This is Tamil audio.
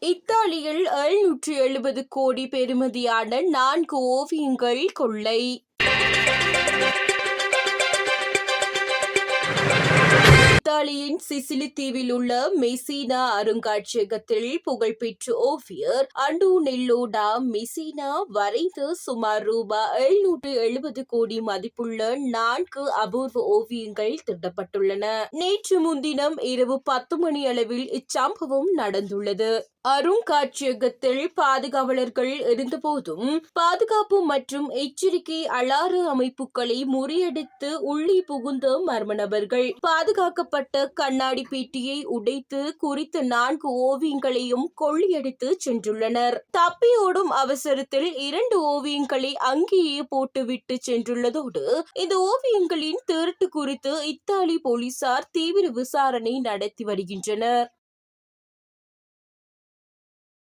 இத்தாலியில் 770 கோடி பெறுமதியான 4 ஓவியங்கள் கொள்ளை. இத்தாலியின் சிசிலி தீவில் உள்ள மெசினா அருங்காட்சியகத்தில் புகழ்பெற்ற ஓவியர் அண்டோனெல்லோ டா மெசினா வரைந்த சுமார் ரூபாய் 770 கோடி மதிப்புள்ள 4 அபூர்வ ஓவியங்கள் திருடப்பட்டுள்ளன. நேற்று முன்தினம் இரவு 10 மணி அளவில் இச்சம்பவம் நடந்துள்ளது. அருங்காட்சியகத்தில் பாதுகாவலர்கள் இருந்தபோதும் பாதுகாப்பு மற்றும் எச்சரிக்கை அலார அமைப்புகளை முறியடித்து உள்ளே புகுந்த மர்ம நபர்கள் பாதுகாக்கப்பட்ட கண்ணாடி பெட்டியை உடைத்து குறித்த 4 ஓவியங்களையும் கொள்ளையடித்து சென்றுள்ளனர். தப்பியோடும் அவசரத்தில் 2 ஓவியங்களை அங்கேயே போட்டுவிட்டு சென்றுள்ளதோடு இந்த ஓவியங்களின் திருட்டு குறித்து இத்தாலி போலீசார் தீவிர விசாரணை நடத்தி வருகின்றனர்.